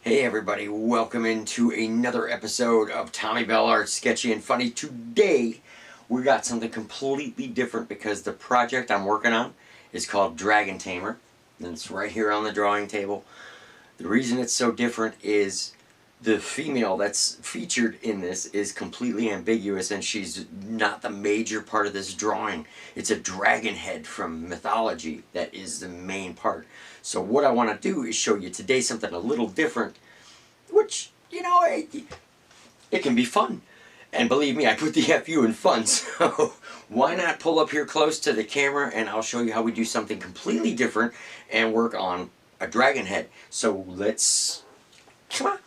Hey everybody, welcome into another episode of Tommy Bell Art Sketchy and Funny. Today we got something completely different because the project I'm working on is called Dragon Tamer, and it's right here on the drawing table. The reason it's so different is the female that's featured in this is completely ambiguous, and she's not the major part of this drawing. It's a dragon head from mythology that is the main part. So what I want to do is show you today something a little different, which, it can be fun. And believe me, I put the FU in fun, so why not pull up here close to the camera and I'll show you how we do something completely different and work on a dragon head. So let's, come on.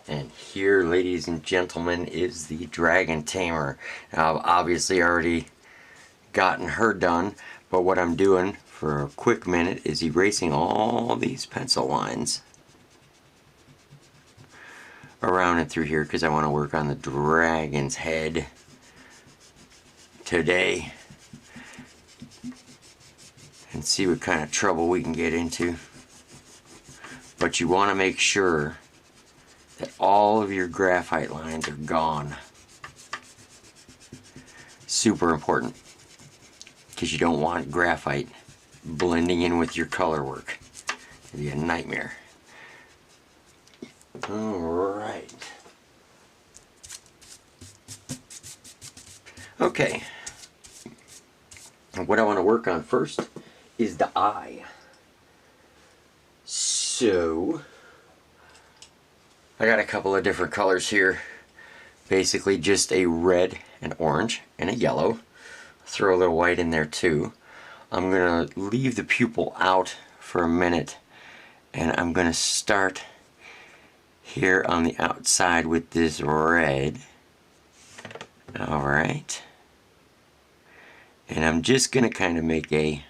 And here, ladies and gentlemen, is the Dragon Tamer. Now, I've obviously already gotten her done, but what I'm doing for a quick minute is erasing all these pencil lines around and through here because I want to work on the dragon's head today and see what kind of trouble we can get into. But you want to make sure that all of your graphite lines are gone. Super important, because you don't want graphite blending in with your color work. It'd be a nightmare. Alright. Okay. And what I want to work on first is the eye. So I got a couple of different colors here. Basically just a red, an orange, and a yellow. Throw a little white in there too. I'm going to leave the pupil out for a minute, and I'm going to start here on the outside with this red. Alright. And I'm just going to kind of make a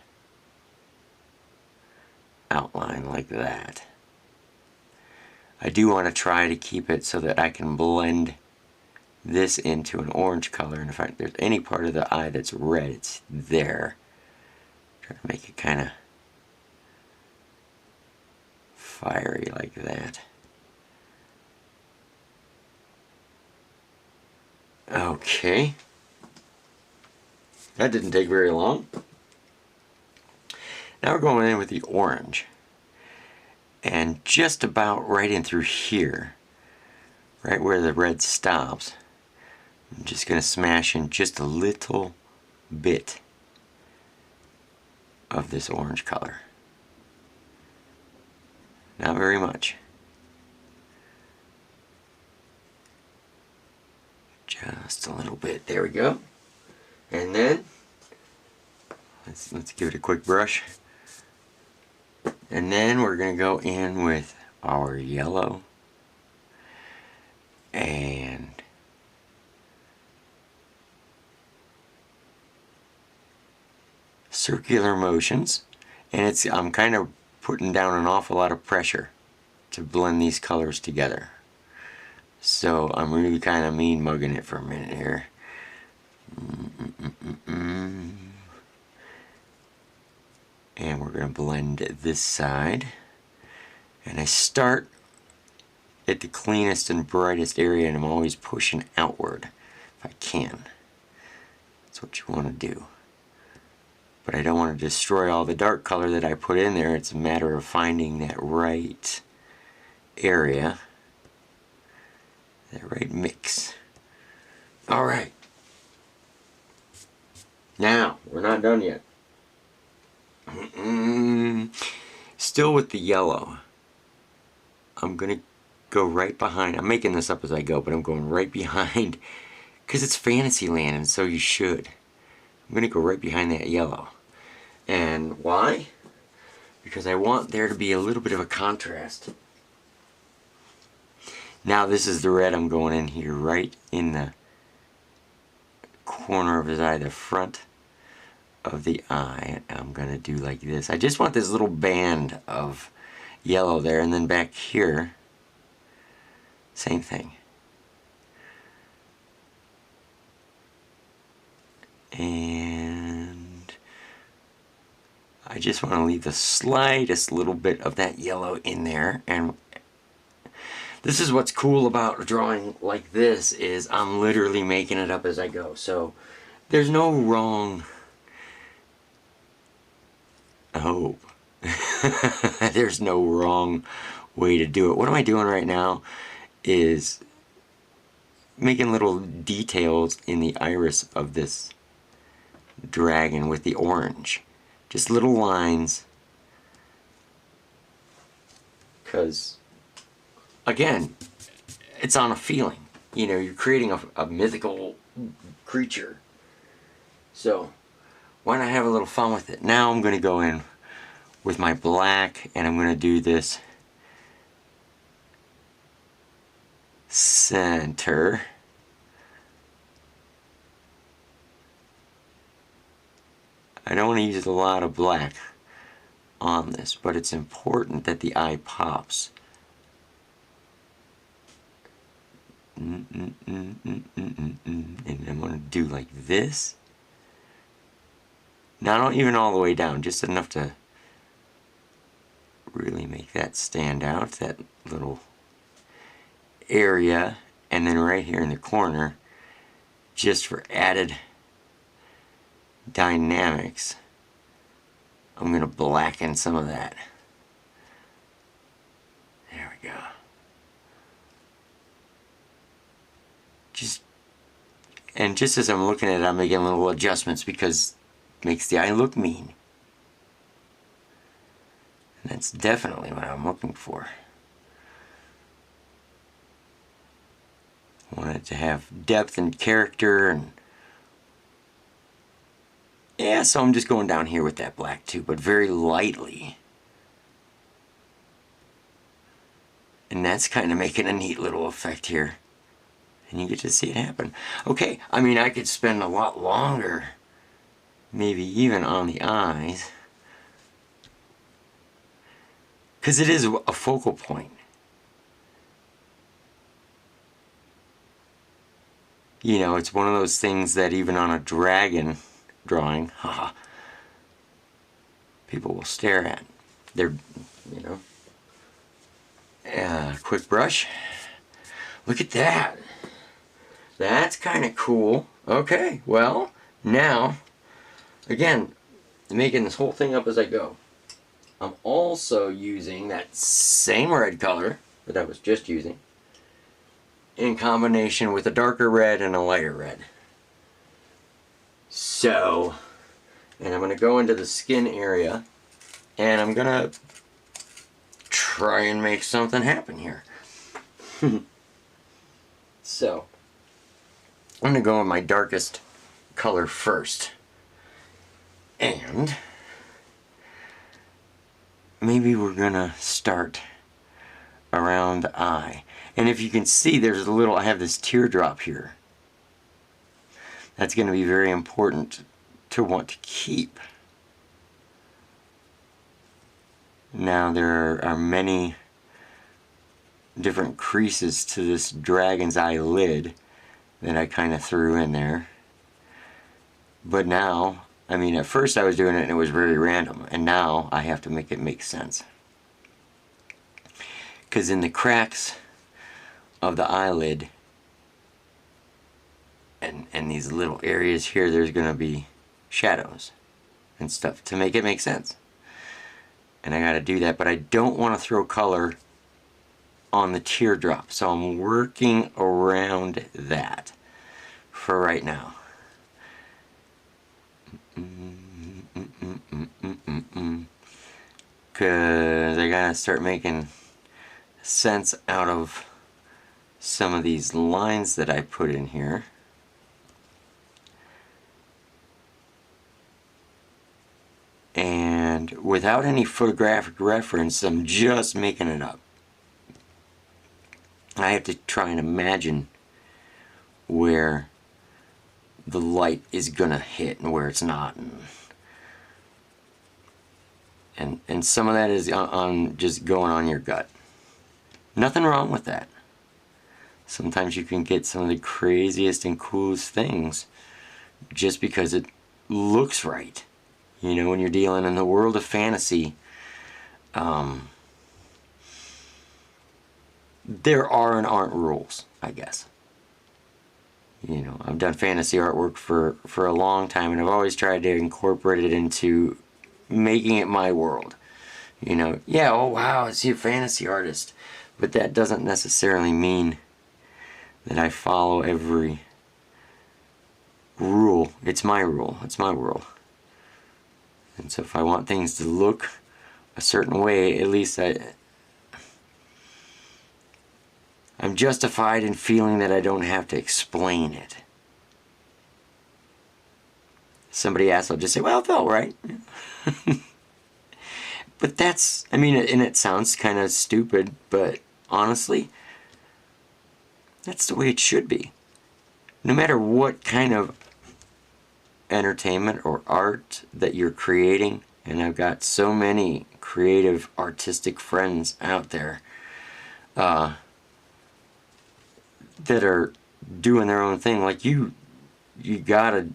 outline like that. I do want to try to keep it so that I can blend this into an orange color, and if there's any part of the eye that's red, it's there. Try to make it kind of fiery like that. Okay. That didn't take very long. Now we're going in with the orange. And just about right in through here, right where the red stops, I'm just going to smash in just a little bit of this orange color. Not very much. Just a little bit. There we go. And then let's give it a quick brush. And then we're going to go in with our yellow and circular motions, and I'm kind of putting down an awful lot of pressure to blend these colors together. So I'm really kind of mean mugging it for a minute here. And we're going to blend this side. And I start at the cleanest and brightest area, and I'm always pushing outward if I can. That's what you want to do. But I don't want to destroy all the dark color that I put in there. It's a matter of finding that right area, that right mix. Alright. Now, we're not done yet. Still with the yellow, I'm going to go right behind. I'm making this up as I go, but I'm going right behind, because it's Fantasyland, and so you should. I'm going to go right behind that yellow. And why? Because I want there to be a little bit of a contrast. Now this is the red. I'm going in here right in the corner of his eye, the front of the eye. I'm going to do like this. I just want this little band of yellow there, and then back here, same thing. And I just want to leave the slightest little bit of that yellow in there, and This is what's cool about drawing like this, is I'm literally making it up as I go. So there's no wrong, I hope. There's no wrong way to do it. What am I doing right now is making little details in the iris of this dragon with the orange. Just little lines. Because, again, it's on a feeling. You know, you're creating a mythical creature. So, why not have a little fun with it? Now I'm going to go in with my black, and I'm going to do this center. I don't want to use a lot of black on this, but it's important that the eye pops. And I'm going to do like this. Now, not even all the way down, just enough to really make that stand out, that little area. And then right here in the corner, just for added dynamics, I'm going to blacken some of that. There we go. Just as I'm looking at it, I'm making little adjustments because it makes the eye look mean. And that's definitely what I'm looking for. I want it to have depth and character, and yeah, so I'm just going down here with that black too, but very lightly. And that's kind of making a neat little effect here. And you get to see it happen. Okay, I mean, I could spend a lot longer, maybe even on the eyes, because it is a focal point. You know, it's one of those things that even on a dragon drawing, haha, people will stare at. They're, you know, quick brush. Look at that. That's kind of cool. Okay, well, now, again, making this whole thing up as I go. I'm also using that same red color that I was just using in combination with a darker red and a lighter red. So, and I'm going to go into the skin area, and I'm going to try and make something happen here. So, I'm going to go with my darkest color first. And maybe we're going to start around the eye. And if you can see, there's a little, I have this teardrop here. That's going to be very important to want to keep. Now, there are many different creases to this dragon's eyelid that I kind of threw in there. But now, I mean, at first I was doing it and it was very random, and now I have to make it make sense. Because in the cracks of the eyelid and these little areas here, there's going to be shadows and stuff to make it make sense. And I got to do that, but I don't want to throw color on the teardrop, so I'm working around that for right now. Because I gotta start making sense out of some of these lines that I put in here. And without any photographic reference, I'm just making it up. I have to try and imagine where the light is gonna hit and where it's not, and some of that is on just going on your gut. Nothing wrong with that. Sometimes you can get some of the craziest and coolest things just because it looks right. You know, when you're dealing in the world of fantasy, there are and aren't rules, I guess. You know, I've done fantasy artwork for a long time, and I've always tried to incorporate it into making it my world. You know, yeah, oh wow, I see a fantasy artist. But that doesn't necessarily mean that I follow every rule. It's my rule. It's my world. And so if I want things to look a certain way, at least I'm justified in feeling that I don't have to explain it. Somebody asks, I'll just say, well, it felt right. But that's, I mean, and it sounds kind of stupid, but honestly, that's the way it should be. No matter what kind of entertainment or art that you're creating, and I've got so many creative, artistic friends out there that are doing their own thing. Like you gotta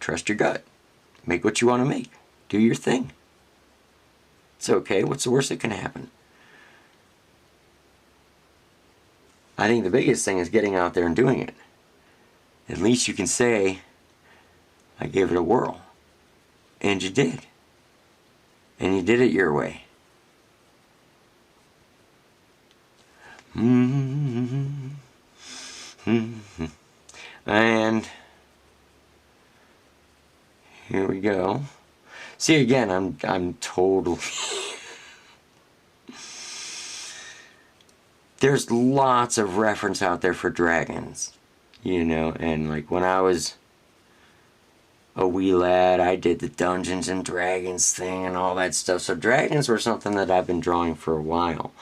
trust your gut. Make what you want to make. Do your thing. It's okay. What's the worst that can happen? I think the biggest thing is getting out there and doing it. At least you can say, I gave it a whirl. And you did. And you did it your way. And here we go. See, again, I'm totally... There's lots of reference out there for dragons, you know, and like when I was a wee lad, I did the Dungeons and Dragons thing and all that stuff. So dragons were something that I've been drawing for a while.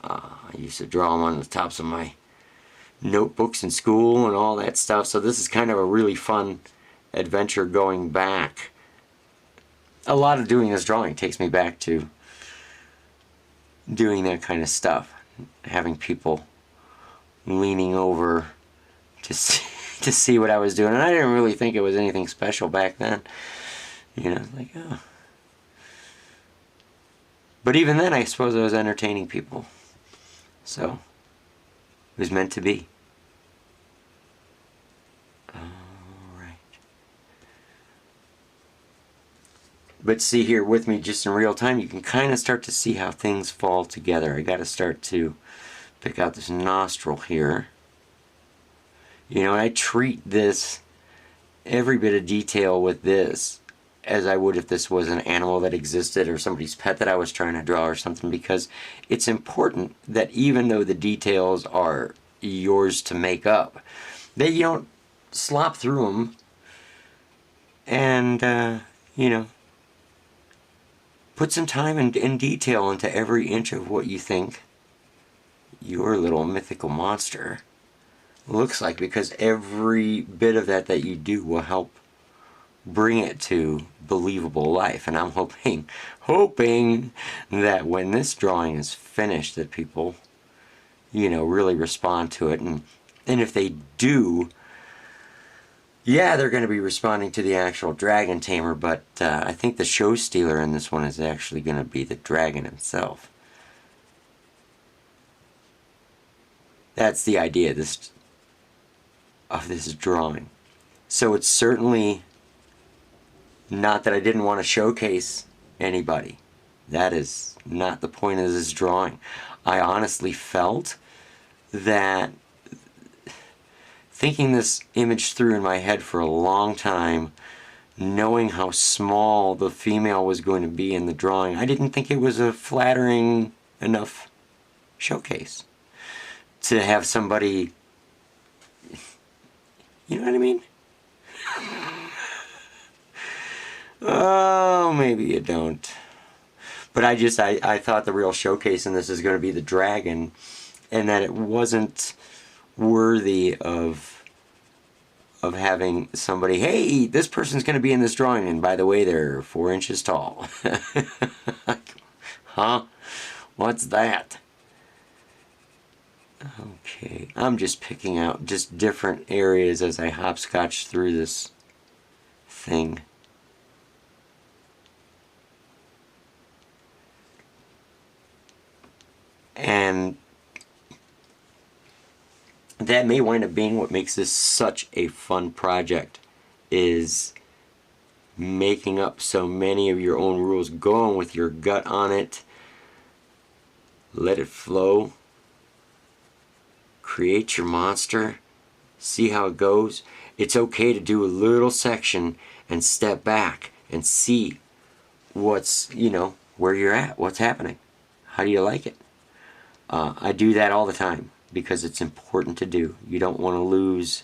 I used to draw them on the tops of my notebooks in school and all that stuff. So this is kind of a really fun adventure going back. A lot of doing this drawing takes me back to doing that kind of stuff. Having people leaning over to see what I was doing. And I didn't really think it was anything special back then. You know, like, oh. But even then, I suppose I was entertaining people. So, it was meant to be. Alright. But see here with me just in real time, you can kind of start to see how things fall together. I got to start to pick out this nostril here. You know, I treat this, every bit of detail with this, as I would if this was an animal that existed or somebody's pet that I was trying to draw or something, because it's important that even though the details are yours to make up, that you don't slop through them and, you know, put some time and detail into every inch of what you think your little mythical monster looks like, because every bit of that you do will help bring it to believable life. And I'm hoping that when this drawing is finished, that people, you know, really respond to it. And if they do, yeah, they're going to be responding to the actual dragon tamer, but I think the show stealer in this one is actually going to be the dragon himself. That's the idea of this drawing. So it's certainly not that I didn't want to showcase anybody. That is not the point of this drawing. I honestly felt that, thinking this image through in my head for a long time, knowing how small the female was going to be in the drawing, I didn't think it was a flattering enough showcase to have somebody, you know what I mean? Oh, maybe you don't. But I thought the real showcase in this is going to be the dragon, and that it wasn't worthy of having somebody, hey, this person's going to be in this drawing, and by the way, they're 4 inches tall. Huh? What's that? Okay, I'm just picking out just different areas as I hopscotch through this thing. And that may wind up being what makes this such a fun project, is making up so many of your own rules, going with your gut on it, let it flow, create your monster, see how it goes. It's okay to do a little section and step back and see what's, where you're at, what's happening, how do you like it. I do that all the time because it's important to do. You don't want to lose,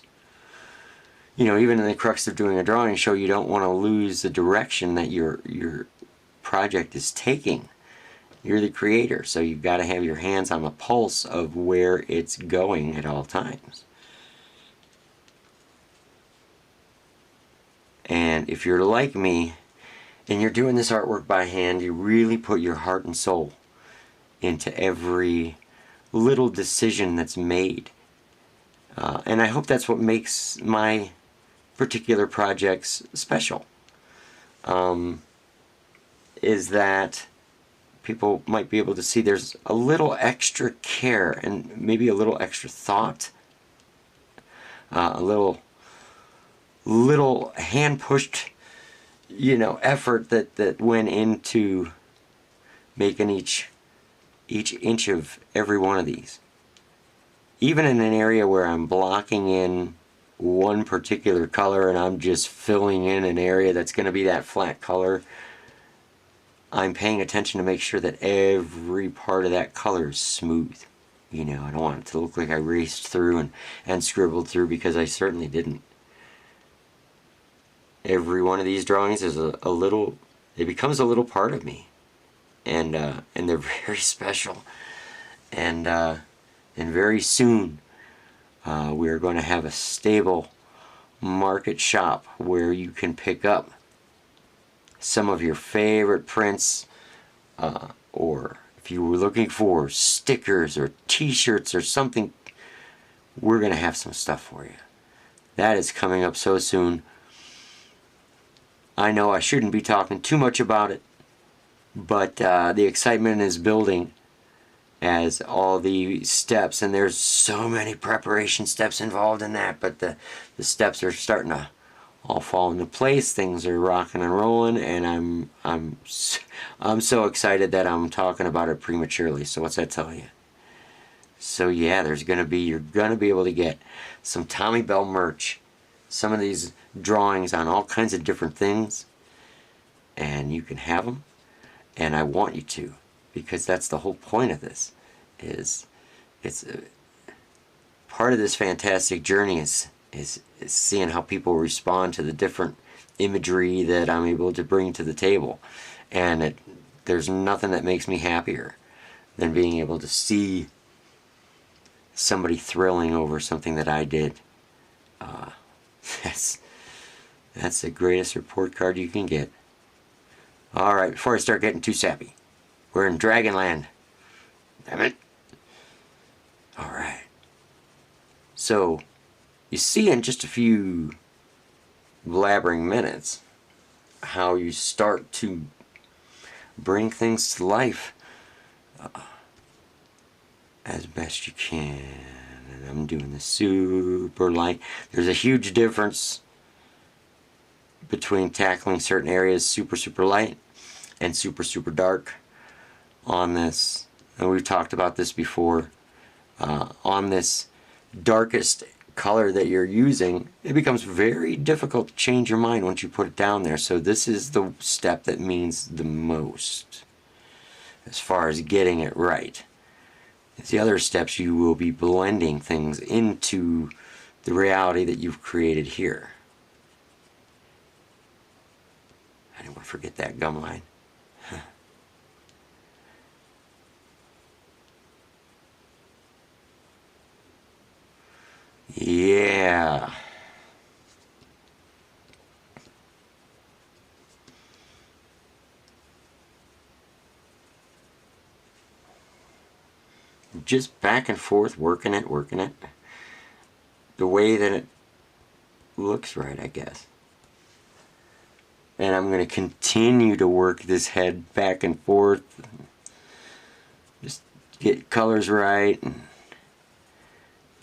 even in the crux of doing a drawing show, you don't want to lose the direction that your project is taking. You're the creator, so you've got to have your hands on the pulse of where it's going at all times. And if you're like me and you're doing this artwork by hand, you really put your heart and soul into every little decision that's made. And I hope that's what makes my particular projects special. Is that people might be able to see there's a little extra care and maybe a little extra thought, a little hand-pushed, effort that went into making each inch of every one of these. Even in an area where I'm blocking in one particular color and I'm just filling in an area that's going to be that flat color, I'm paying attention to make sure that every part of that color is smooth. I don't want it to look like I raced through and scribbled through, because I certainly didn't. Every one of these drawings is a little, it becomes a little part of me. And they're very special. And very soon we're going to have a stable market shop where you can pick up some of your favorite prints, or if you were looking for stickers or t-shirts or something, we're going to have some stuff for you. That is coming up so soon. I know I shouldn't be talking too much about it, but the excitement is building as all the steps, and there's so many preparation steps involved in that, but the steps are starting to all fall into place. Things are rocking and rolling, and I'm so excited that I'm talking about it prematurely. So what's that tell you? So yeah, you're gonna be able to get some Tommy Bell merch, some of these drawings on all kinds of different things, and you can have them. And I want you to, because that's the whole point of this. It's part of this fantastic journey is seeing how people respond to the different imagery that I'm able to bring to the table. And there's nothing that makes me happier than being able to see somebody thrilling over something that I did. That's the greatest report card you can get. Alright, before I start getting too sappy, we're in Dragonland. Damn it. Alright. So, you see in just a few blabbering minutes how you start to bring things to life as best you can. And I'm doing this super light. There's a huge difference between tackling certain areas super light and super dark on this. And we've talked about this before. On this darkest color that you're using, it becomes very difficult to change your mind once you put it down there. So this is the step that means the most as far as getting it right. It's the other steps you will be blending things into the reality that you've created here. I didn't want to forget that gum line. Yeah. Just back and forth, working it. The way that it looks right, I guess. And I'm going to continue to work this head back and forth. Just get colors right and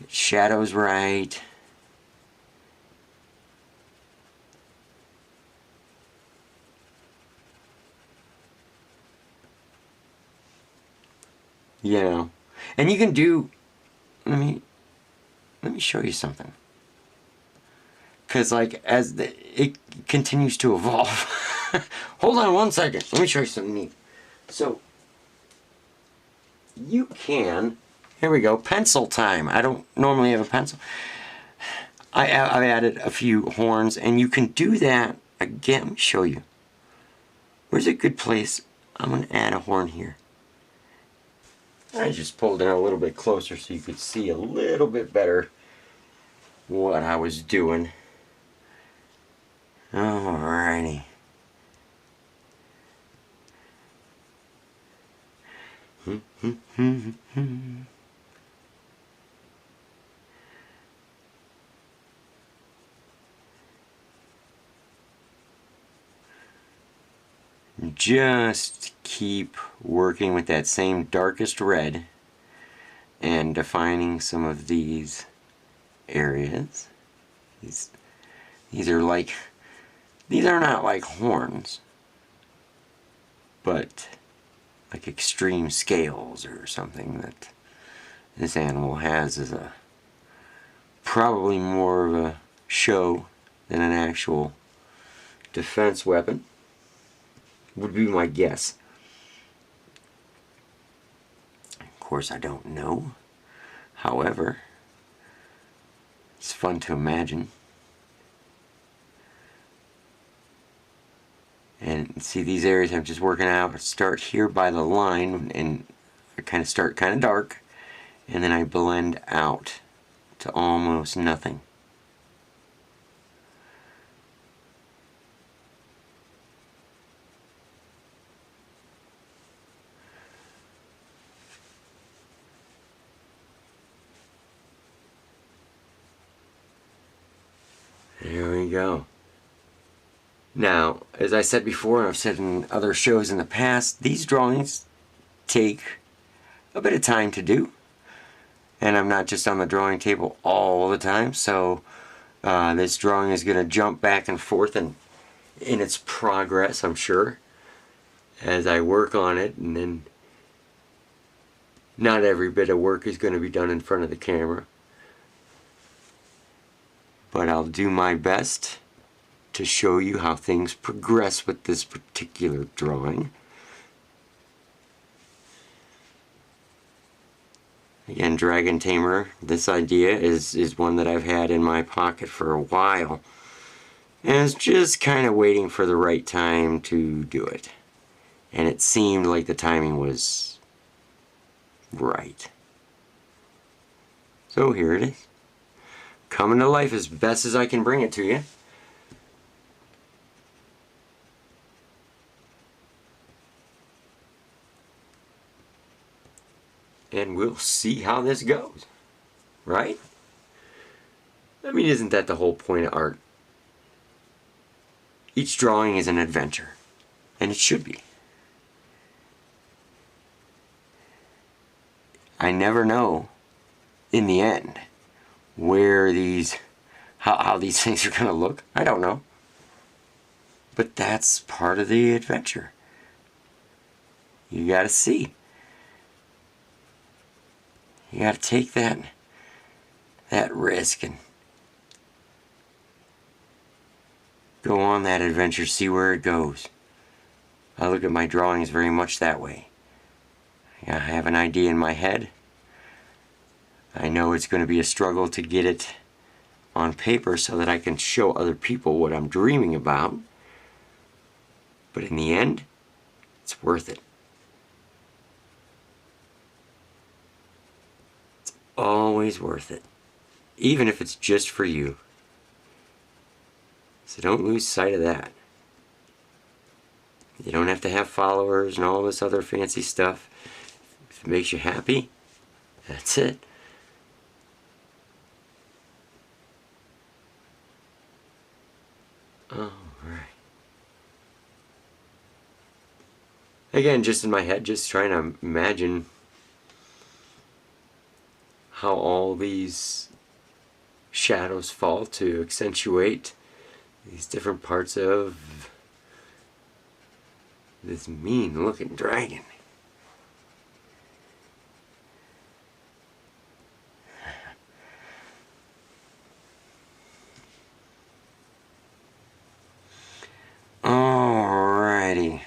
Shadows right. You know, and you can do. Let me show you something. Because like as it continues to evolve. Hold on one second. Let me show you something neat. So you can. Here we go. Pencil time. I don't normally have a pencil. I've added a few horns, and you can do that again. Let me show you. Where's a good place? I'm going to add a horn here. I just pulled it a little bit closer so you could see a little bit better what I was doing. Alrighty. Just keep working with that same darkest red and defining some of these areas. These are like, these are not like horns, but like extreme scales or something that this animal has as a probably more of a show than an actual defense weapon, would be my guess. Of course, I don't know. However, it's fun to imagine. And see, these areas I'm just working out. I start here by the line, and I kind of start kind of dark, and then I blend out to almost nothing. There we go. Now, as I said before, and I've said in other shows in the past, these drawings take a bit of time to do. And I'm not just on the drawing table all the time, so this drawing is going to jump back and forth in its progress, I'm sure, as I work on it. And then not every bit of work is going to be done in front of the camera. But I'll do my best to show you how things progress with this particular drawing. Again, Dragon Tamer, this idea is one that I've had in my pocket for a while. And it's just kind of waiting for the right time to do it. And it seemed like the timing was right. So here it is. Coming to life as best as I can bring it to you. And we'll see how this goes, right? I mean, isn't that the whole point of art? Each drawing is an adventure, and it should be. I never know, in the end, where these, how these things are going to look. I don't know. But that's part of the adventure. You got to see. You got to take that risk and go on that adventure, see where it goes. I look at my drawings very much that way. I have an idea in my head. I know it's going to be a struggle to get it on paper so that I can show other people what I'm dreaming about. But in the end, it's worth it. Always worth it, even if it's just for you. So don't lose sight of that. You don't have to have followers and all this other fancy stuff. If it makes you happy, that's it. All right. Again, just in my head, just trying to imagine how all these shadows fall to accentuate these different parts of this mean looking dragon. Alrighty.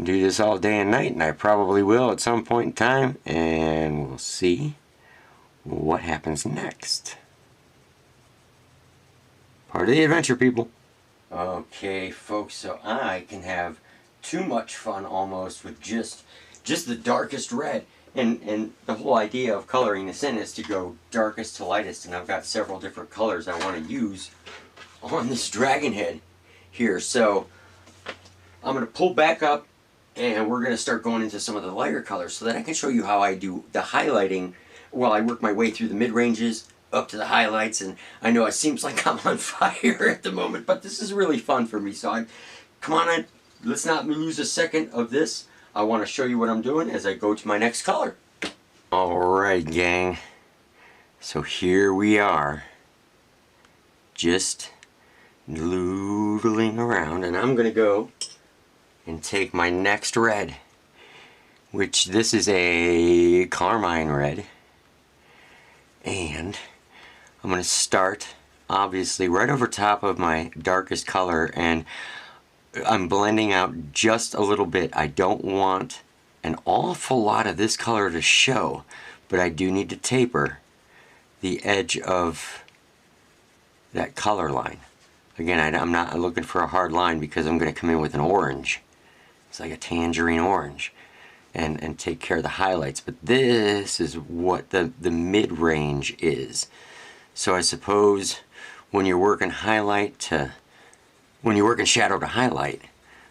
Do this all day and night, and I probably will at some point in time, and we'll see what happens next. Part of the adventure, people. Okay, folks, so I can have too much fun almost with just the darkest red. And the whole idea of coloring this in is to go darkest to lightest, and I've got several different colors I want to use on this dragon head here. So I'm going to pull back up, and we're going to start going into some of the lighter colors so that I can show you how I do the highlighting while I work my way through the mid-ranges up to the highlights. And I know it seems like I'm on fire at the moment, but this is really fun for me. So come on in, let's not lose a second of this. I want to show you what I'm doing as I go to my next color. Alright, gang. So here we are, just noodling around, and I'm going to go and take my next red, which this is a carmine red, and I'm going to start obviously right over top of my darkest color, and I'm blending out just a little bit. I don't want an awful lot of this color to show, but I do need to taper the edge of that color line. Again, I'm not looking for a hard line because I'm going to come in with an orange. It's like a tangerine orange, and take care of the highlights. But this is what the mid-range is. So I suppose when you're working when you're working shadow to highlight,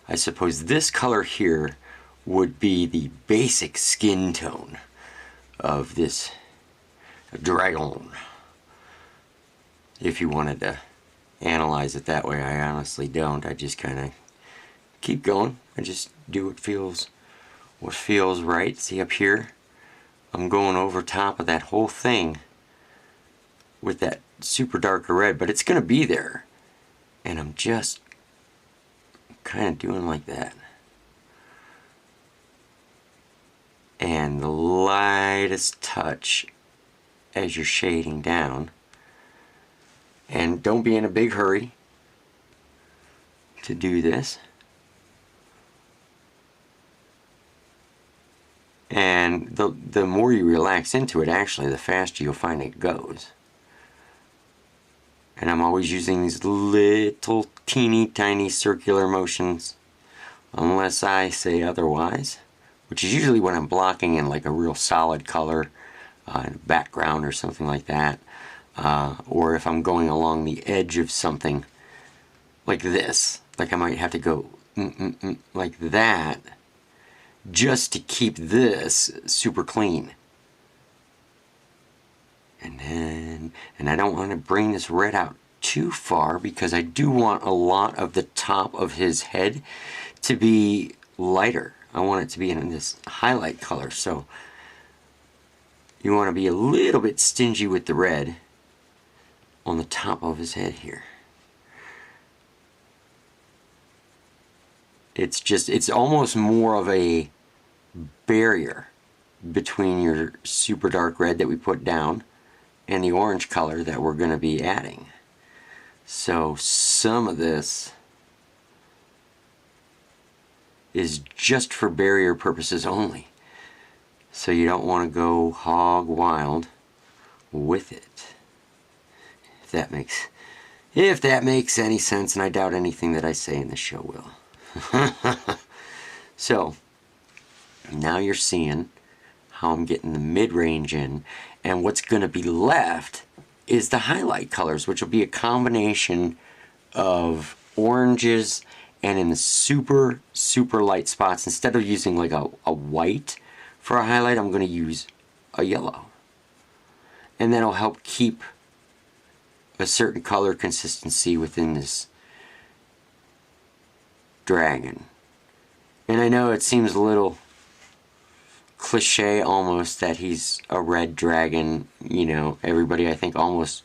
I suppose this color here would be the basic skin tone of this dragon, if you wanted to analyze it that way. I honestly don't. I just kind of keep going. I just do what feels right. See up here, I'm going over top of that whole thing with that super darker red, but it's gonna be there, and I'm just kind of doing like that. And the lightest touch as you're shading down. And don't be in a big hurry to do this. And the more you relax into it, actually, the faster you'll find it goes. And I'm always using these little teeny tiny circular motions, unless I say otherwise, which is usually when I'm blocking in like a real solid color, in a background or something like that, or if I'm going along the edge of something like this, like I might have to go like that, just to keep this super clean. And I don't want to bring this red out too far, because I do want a lot of the top of his head to be lighter. I want it to be in this highlight color, so you want to be a little bit stingy with the red on the top of his head here. It's almost more of a barrier between your super dark red that we put down and the orange color that we're going to be adding. So some of this is just for barrier purposes only. So you don't want to go hog wild with it. If that makes any sense, and I doubt anything that I say in this show will. So now you're seeing how I'm getting the mid-range in, and what's going to be left is the highlight colors, which will be a combination of oranges, and in the super light spots, instead of using like a white for a highlight, I'm going to use a yellow, and that'll help keep a certain color consistency within this dragon. And I know it seems a little cliche almost that he's a red dragon. You know, everybody I think almost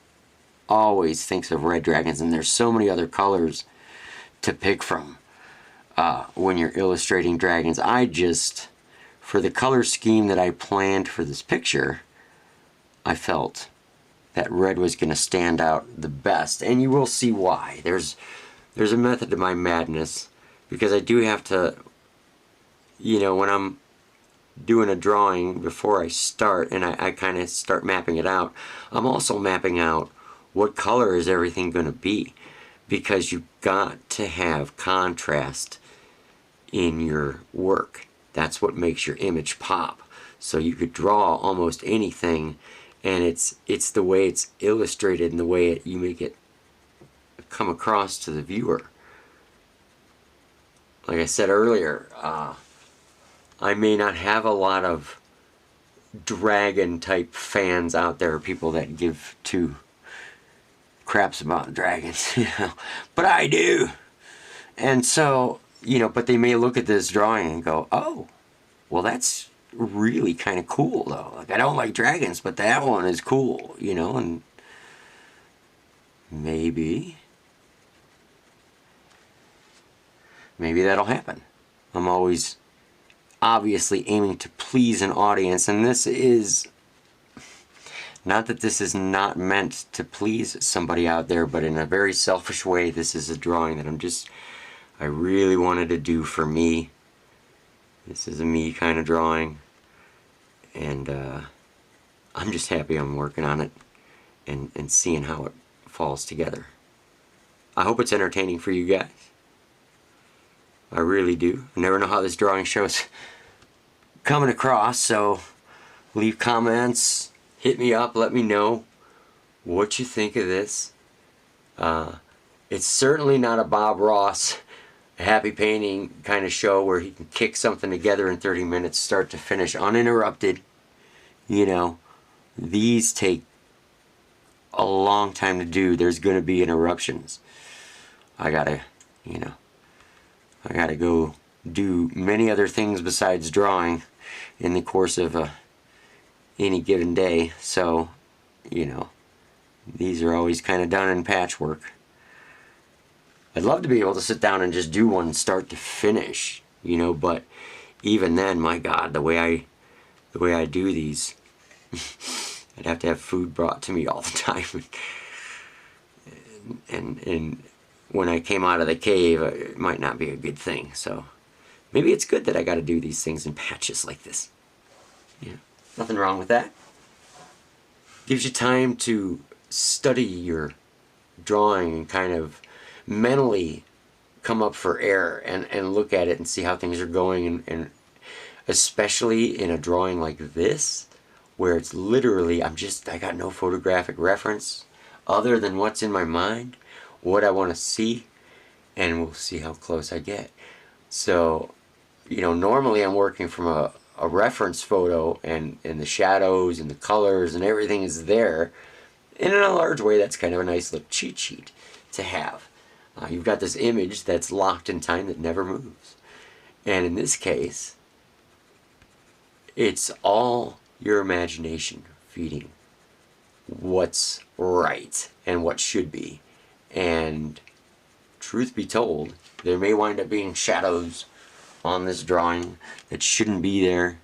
always thinks of red dragons, and there's so many other colors to pick from when you're illustrating dragons. For the color scheme that I planned for this picture, I felt that red was going to stand out the best, and you will see why. There's a method to my madness, because I do have to, you know, when I'm doing a drawing before I start and I kind of start mapping it out, I'm also mapping out what color is everything going to be, because you've got to have contrast in your work. That's what makes your image pop. So you could draw almost anything, and it's the way it's illustrated and the way you make it come across to the viewer. Like I said earlier, I may not have a lot of dragon type fans out there, people that give two craps about dragons, you know, but I do. And so, you know, but they may look at this drawing and go, oh, well, that's really kind of cool though. Like, I don't like dragons, but that one is cool, you know, and maybe that'll happen. I'm always obviously aiming to please an audience, and this is not that this is not meant to please somebody out there, but in a very selfish way, this is a drawing that I really wanted to do for me. This is a me kind of drawing, and I'm just happy I'm working on it and seeing how it falls together. I hope it's entertaining for you guys. I really do. I never know how this drawing show's coming across, so leave comments, hit me up, let me know what you think of this. It's certainly not a Bob Ross happy painting kind of show where he can kick something together in 30 minutes start to finish uninterrupted. You know, these take a long time to do. There's going to be interruptions. I gotta go do many other things besides drawing in the course of any given day. So, you know, these are always kind of done in patchwork. I'd love to be able to sit down and just do one start to finish, you know, but even then, my God, the way I do these, I'd have to have food brought to me all the time. and when I came out of the cave, it might not be a good thing. So maybe it's good that I got to do these things in patches like this. Yeah, nothing wrong with that. Gives you time to study your drawing and kind of mentally come up for air and look at it and see how things are going, and especially in a drawing like this where it's literally I got no photographic reference other than what's in my mind, what I want to see, and we'll see how close I get. So, you know, normally I'm working from a reference photo, and the shadows and the colors and everything is there, and in a large way that's kind of a nice little cheat sheet to have. You've got this image that's locked in time that never moves, and in this case it's all your imagination feeding what's right and what should be. And truth be told, there may wind up being shadows on this drawing that shouldn't be there,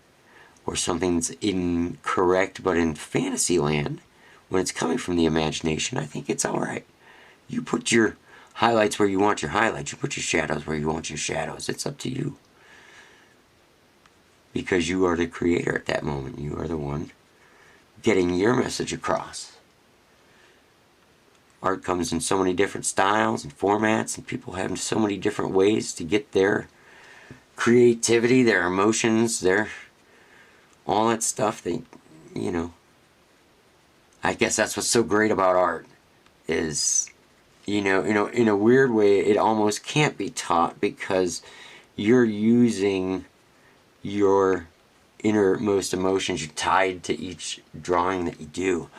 or something that's incorrect, but in fantasy land, when it's coming from the imagination, I think it's alright. You put your highlights where you want your highlights, you put your shadows where you want your shadows. It's up to you, because you are the creator at that moment. You are the one getting your message across. Art comes in so many different styles and formats, and people have so many different ways to get their creativity, their emotions, their all that stuff. They, you know, I guess that's what's so great about art is, you know, in a weird way, it almost can't be taught, because you're using your innermost emotions. You're tied to each drawing that you do,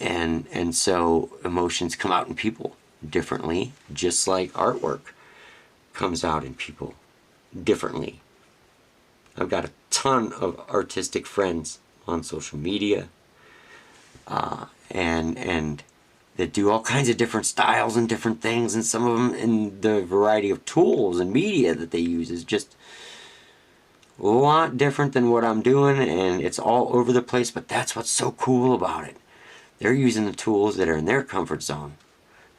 and so emotions come out in people differently, just like artwork comes out in people differently. I've got a ton of artistic friends on social media, and that do all kinds of different styles and different things, and some of them in the variety of tools and media that they use is just a lot different than what I'm doing, and it's all over the place, but that's what's so cool about it. They're using the tools that are in their comfort zone.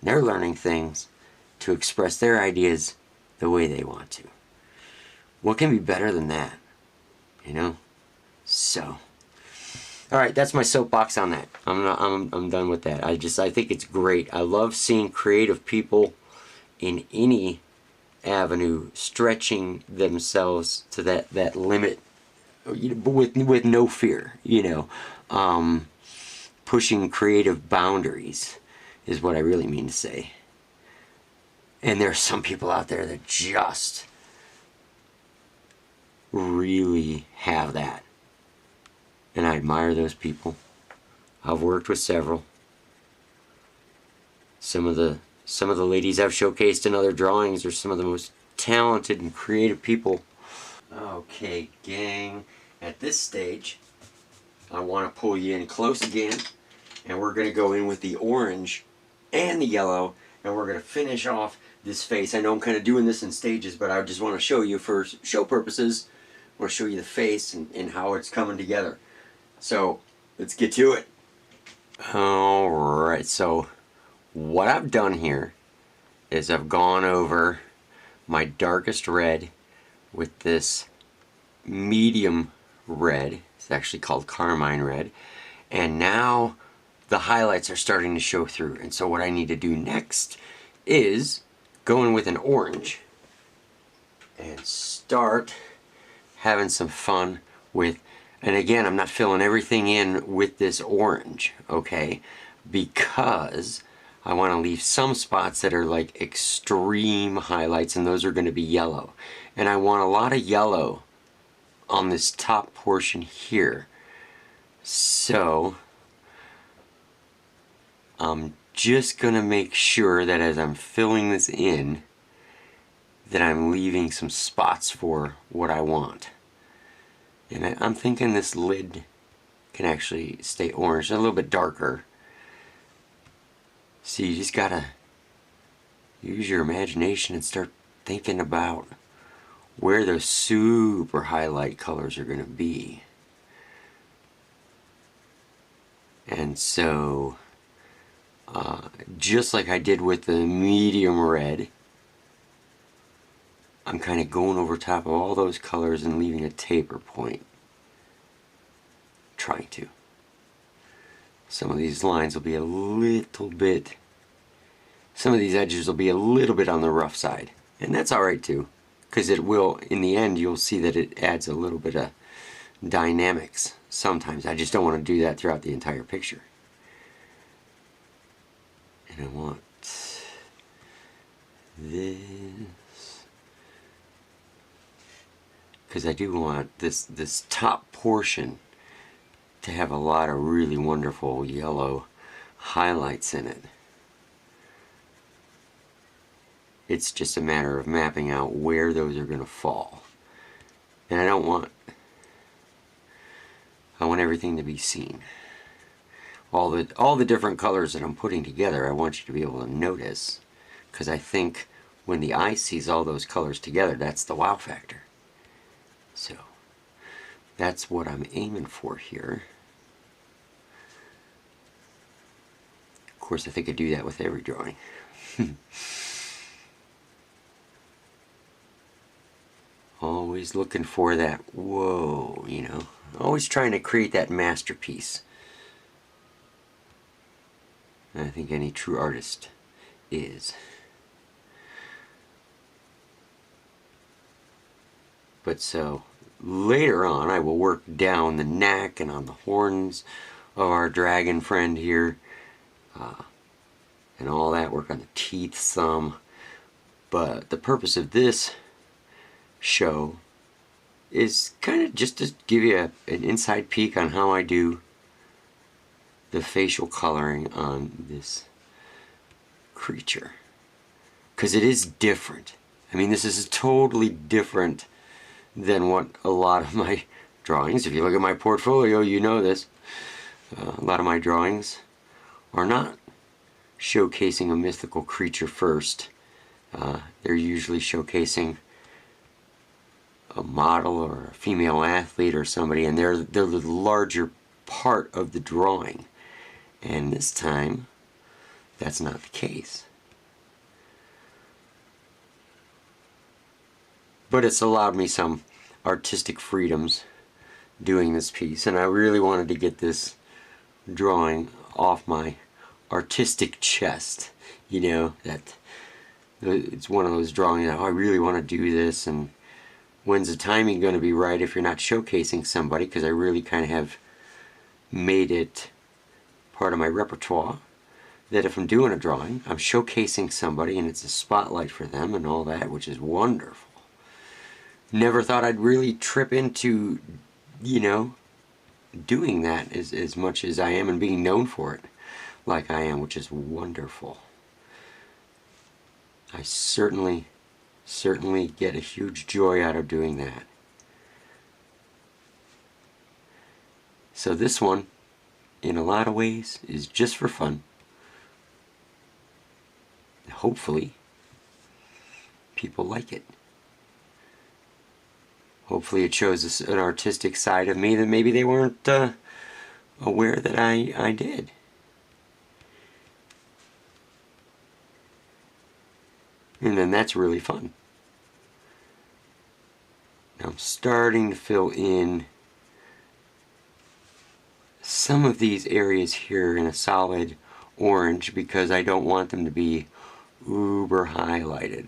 They're learning things to express their ideas the way they want to. What can be better than that? You know? So, all right, that's my soapbox on that. I'm done with that. I think it's great. I love seeing creative people in any avenue stretching themselves to that limit, with no fear. Pushing creative boundaries is what I really mean to say. And there are some people out there that just really have that. And I admire those people. I've worked with several. Some of the ladies I've showcased in other drawings are some of the most talented and creative people. Okay, gang. At this stage, I want to pull you in close again, and we're going to go in with the orange and the yellow, and we're going to finish off this face. I know I'm kind of doing this in stages, but I just want to show you, for show purposes, I want to show you the face and how it's coming together. So, let's get to it. Alright, so what I've done here is I've gone over my darkest red with this medium red. It's actually called carmine red. And now the highlights are starting to show through. And so what I need to do next is go in with an orange and start having some fun with, and again, I'm not filling everything in with this orange, okay? Because I want to leave some spots that are like extreme highlights, and those are going to be yellow. And I want a lot of yellow on this top portion here. So I'm just going to make sure that as I'm filling this in, that I'm leaving some spots for what I want. And I'm thinking this lid can actually stay orange, a little bit darker. So you just gotta use your imagination and start thinking about where those super highlight colors are gonna be. And so, just like I did with the medium red, I'm kind of going over top of all those colors and leaving a taper point. Trying to. Some of these lines will be a little bit, some of these edges will be a little bit on the rough side. And that's alright too, because it will, in the end, you'll see that it adds a little bit of dynamics sometimes. I just don't want to do that throughout the entire picture. And I want this, because I do want this top portion to have a lot of really wonderful yellow highlights in it. It's just a matter of mapping out where those are going to fall. And I want everything to be seen. All the different colors that I'm putting together, I want you to be able to notice, because I think when the eye sees all those colors together, that's the wow factor. So that's what I'm aiming for here. Of course, I think I do that with every drawing. Always looking for that whoa, you know. Always trying to create that masterpiece. And I think any true artist is. But so, later on, I will work down the neck and on the horns of our dragon friend here. And all that, work on the teeth some. But the purpose of this show is kind of just to give you an inside peek on how I do the facial coloring on this creature. Because it is different. I mean, this is totally different than what a lot of my drawings. If you look at my portfolio, you know this. A lot of my drawings are not showcasing a mythical creature first. They're usually showcasing a model or a female athlete or somebody, and they're the larger part of the drawing. And this time, that's not the case. But it's allowed me some artistic freedoms doing this piece, and I really wanted to get this drawing off my artistic chest. You know, that it's one of those drawings that, oh, I really want to do this, and when's the timing going to be right if you're not showcasing somebody, because I really kind of have made it part of my repertoire that if I'm doing a drawing, I'm showcasing somebody and it's a spotlight for them and all that, which is wonderful. Never thought I'd really trip into, you know, doing that as much as I am and being known for it like I am, which is wonderful. I certainly get a huge joy out of doing that. So this one, in a lot of ways, is just for fun. Hopefully, people like it. Hopefully it shows an artistic side of me that maybe they weren't aware that I did. And then that's really fun. Now I'm starting to fill in some of these areas here in a solid orange because I don't want them to be uber highlighted.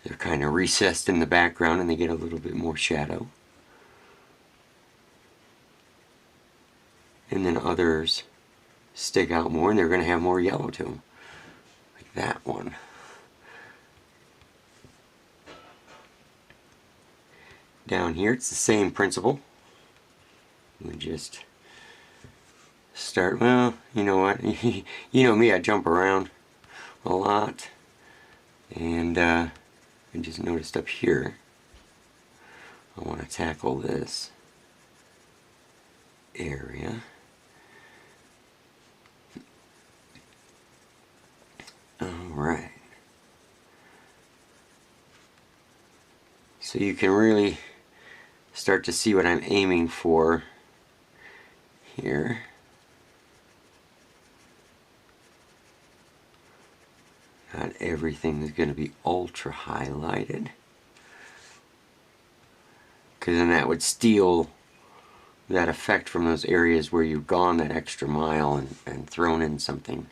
They're kind of recessed in the background and they get a little bit more shadow. And then others stick out more and they're going to have more yellow to them. Like that one. Down here it's the same principle. We just start, well, you know what, you know me, I jump around a lot. And I just noticed up here, I want to tackle this area. Alright. So you can really start to see what I'm aiming for here. Not everything is going to be ultra highlighted, because then that would steal that effect from those areas where you've gone that extra mile and thrown in something.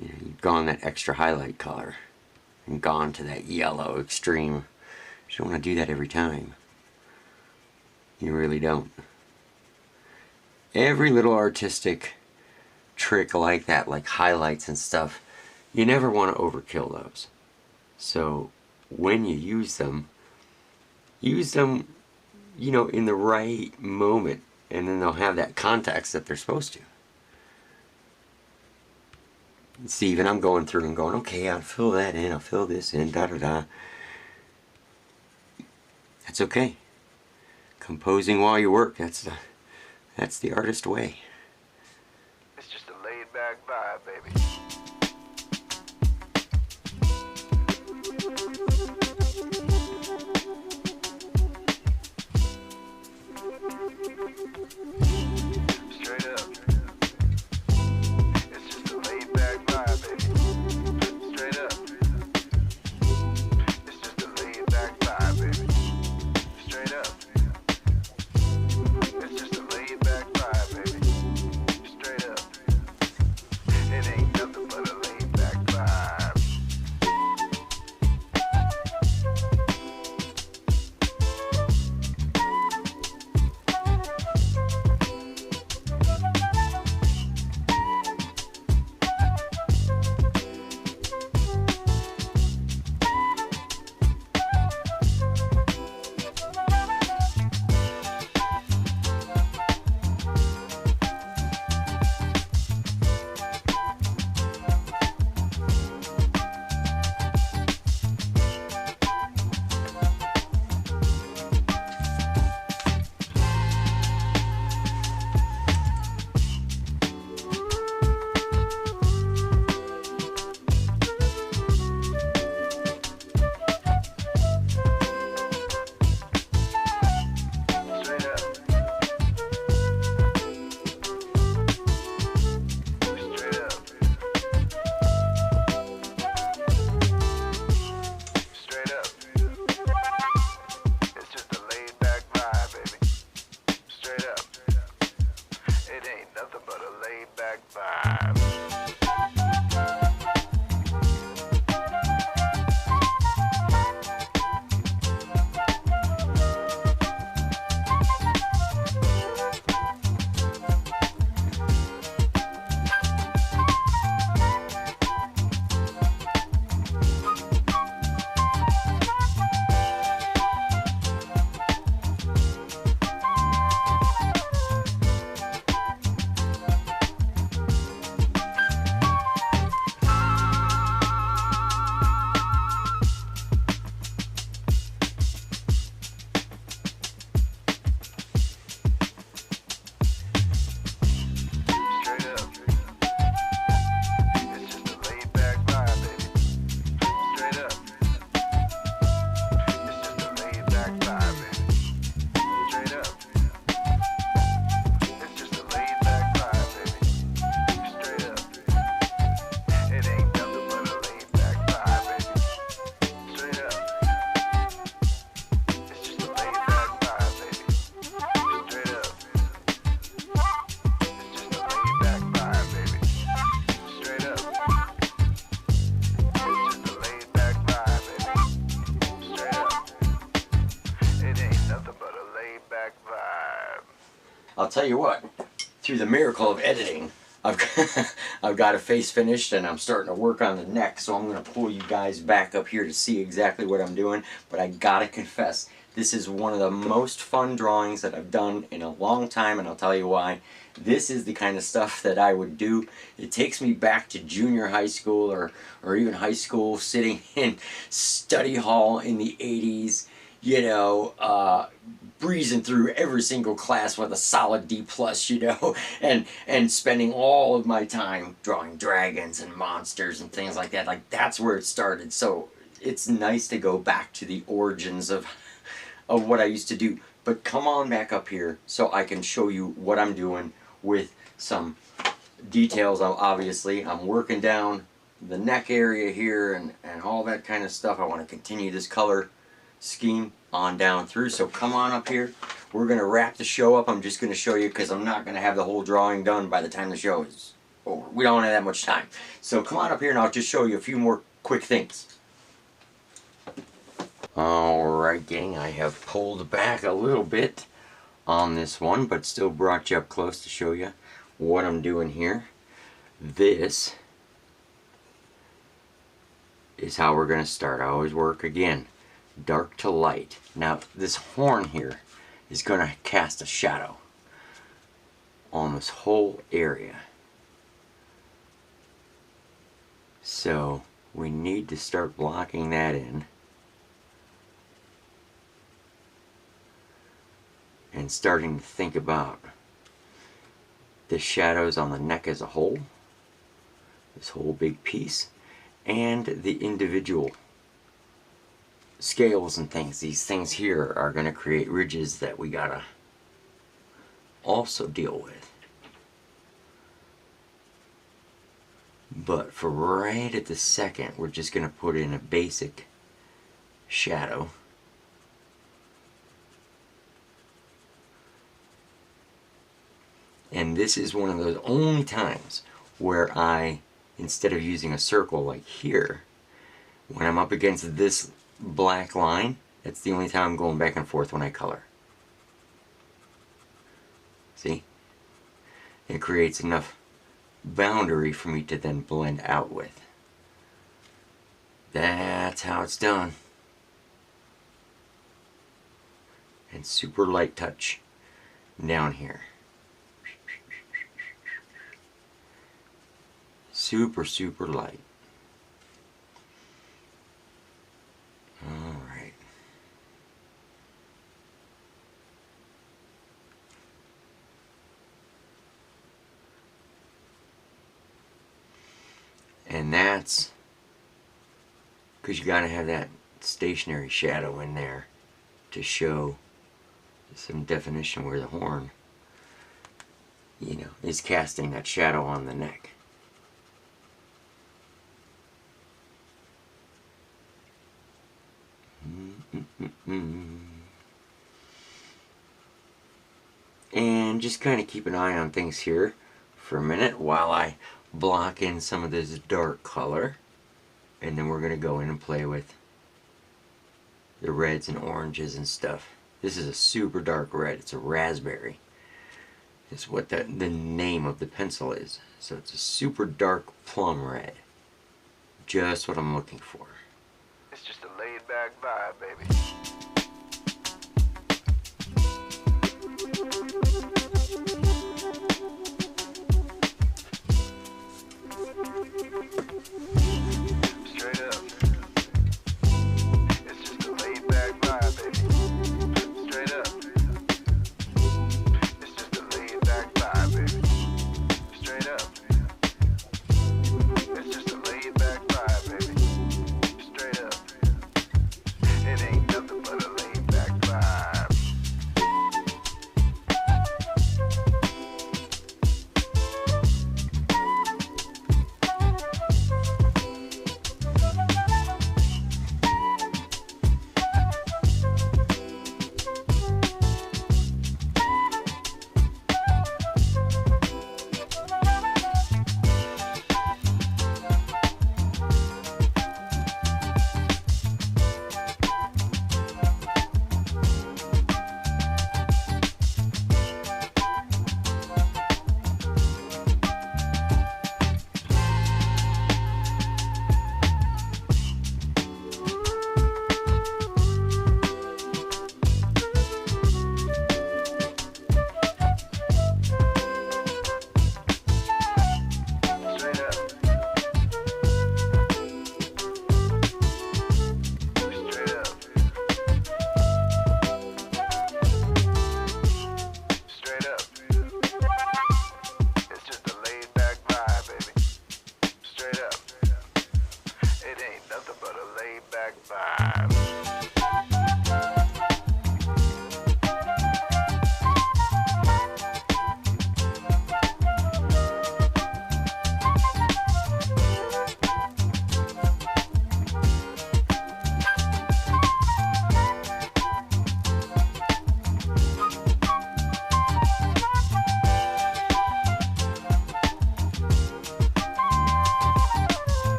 You know, you've gone that extra highlight color and gone to that yellow extreme. You don't want to do that every time. You really don't. Every little artistic trick like that, like highlights and stuff, you never want to overkill those. So when you use them, you know, in the right moment, and then they'll have that context that they're supposed to. See, even I'm going through and going, okay, I'll fill that in, I'll fill this in, da-da-da. That's okay. Composing while you work, that's the artist way. It's just a laid-back vibe, baby. Straight up. It's just a laid-back vibe, baby. Straight up. It's just a laid-back vibe, baby. Straight up. It's just a laid-back vibe, baby. Straight up. It ain't vibes. Straight up. It's just a laid back vibe, baby. Straight up. It's just a laid back vibe, baby. Straight up. It's just a laid back vibe, baby. Straight up. It ain't nothing but a laid back vibe, baby. Straight up. It's just a laid back vibe, baby. Straight up. It's just a laid back vibe, baby. Straight up. It's just a laid back vibe, baby. Straight up. It ain't nothing but a laid back vibe. I'll tell you what, through the miracle of editing, I've got a face finished and I'm starting to work on the neck, so I'm going to pull you guys back up here to see exactly what I'm doing. But I gotta confess, this is one of the most fun drawings that I've done in a long time, and I'll tell you why. This is the kind of stuff that I would do. It takes me back to junior high school or even high school, sitting in study hall in the 80s, you know, breezing through every single class with a solid D plus, you know, and spending all of my time drawing dragons and monsters and things like that. Like, that's where it started. So it's nice to go back to the origins of what I used to do. But come on back up here so I can show you what I'm doing with some details. Obviously, I'm working down the neck area here and all that kind of stuff. I want to continue this color scheme on down through. So come on up here. We're going to wrap the show up. I'm just going to show you because I'm not going to have the whole drawing done by the time the show is over. We don't have that much time. So come on up here and I'll just show you a few more quick things. Alright gang, I have pulled back a little bit on this one, but still brought you up close to show you what I'm doing here. This is how we're going to start. I always work again, dark to light. Now this horn here is going to cast a shadow on this whole area. So we need to start blocking that in. And starting to think about the shadows on the neck as a whole, this whole big piece, and the individual scales and things. These things here are going to create ridges that we gotta also deal with. But for right at the second, we're just going to put in a basic shadow. And this is one of those only times where I, instead of using a circle like here, when I'm up against this black line, that's the only time I'm going back and forth when I color. See? It creates enough boundary for me to then blend out with. That's how it's done. And super light touch down here. Super, super light. Alright. And that's because you got to have that stationary shadow in there to show some definition where the horn, you know, is casting that shadow on the neck. And just kind of keep an eye on things here for a minute while I block in some of this dark color, and then we're going to go in and play with the reds and oranges and stuff. This is a super dark red. It's a raspberry. It's what the name of the pencil is. So it's a super dark plum red. Just what I'm looking for. It's just a laid back vibe, baby. Straight up. It's just a laid back vibe, baby. Straight up. It's just a laid back vibe, baby. Straight up. It's just a laid back vibe, baby. Straight up. It ain't nothing but a laid back vibe.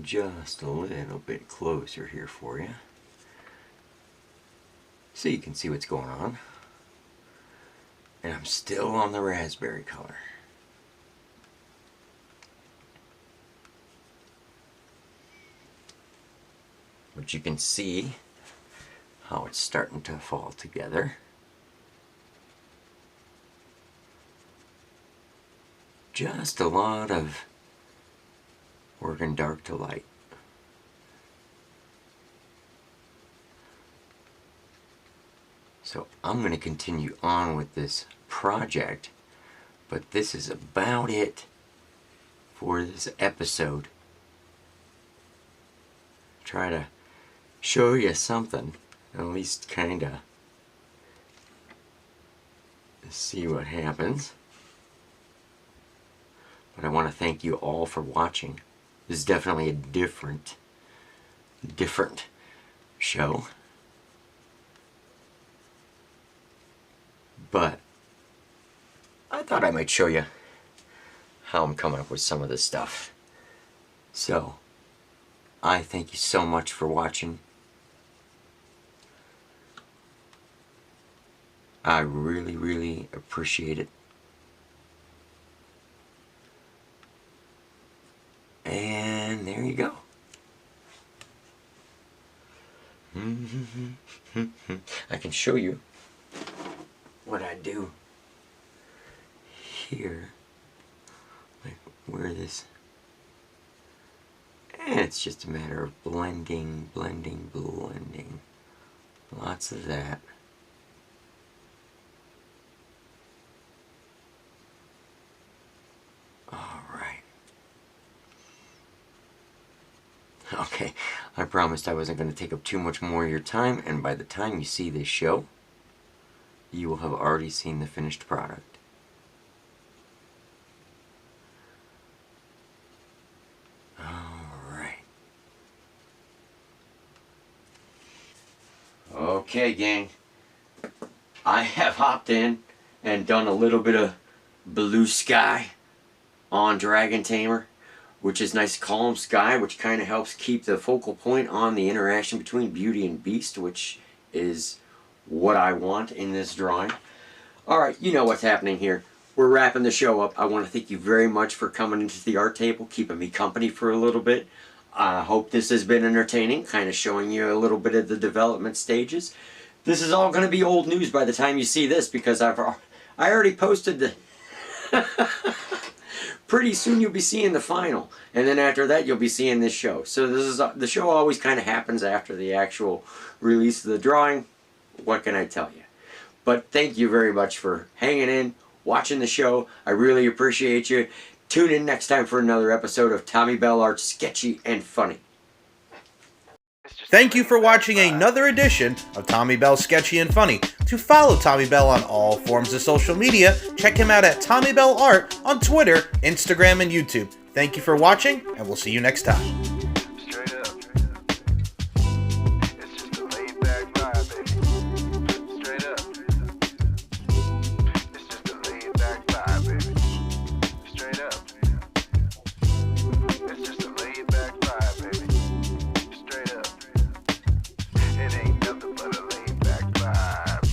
Just a little bit closer here for you so you can see what's going on. And I'm still on the raspberry color. But you can see how it's starting to fall together. Just a lot of working dark to light. So I'm going to continue on with this project, but this is about it for this episode. Try to show you something, at least kinda see what happens. But I want to thank you all for watching. This is definitely a different show. But I thought I might show you how I'm coming up with some of this stuff. So, I thank you so much for watching. I really, really appreciate it. And there you go. I can show you what I do here. Like where this, and it's just a matter of blending, blending, blending. Lots of that. Alright. Okay, I promised I wasn't going to take up too much more of your time, and by the time you see this show, you will have already seen the finished product. Alright. Okay, gang. I have hopped in and done a little bit of blue sky on Dragon Tamer, which is nice calm sky, which kind of helps keep the focal point on the interaction between Beauty and Beast, which is what I want in this drawing. Alright, you know what's happening here. We're wrapping the show up. I want to thank you very much for coming into the art table, keeping me company for a little bit. I hope this has been entertaining, kind of showing you a little bit of the development stages. This is all going to be old news by the time you see this, because I already posted the... Pretty soon you'll be seeing the final, and then after that you'll be seeing this show. So this is the show always kind of happens after the actual release of the drawing. What can I tell you? But thank you very much for hanging in, watching the show. I really appreciate you. Tune in next time for another episode of Tommy Bell Art's Sketchy and Funny. Thank you for watching another edition of Tommy Bell's Sketchy and Funny. To follow Tommy Bell on all forms of social media, check him out at Tommy Bell Art on Twitter, Instagram, and YouTube. Thank you for watching, and we'll see you next time. Straight up. It's just a laid back vibe, baby. Straight up. It's just a laid back vibe, baby. Straight up. It's just a laid back vibe, baby. Straight up. It ain't nothing but a laid back vibe.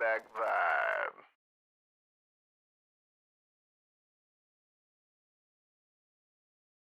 back vibe.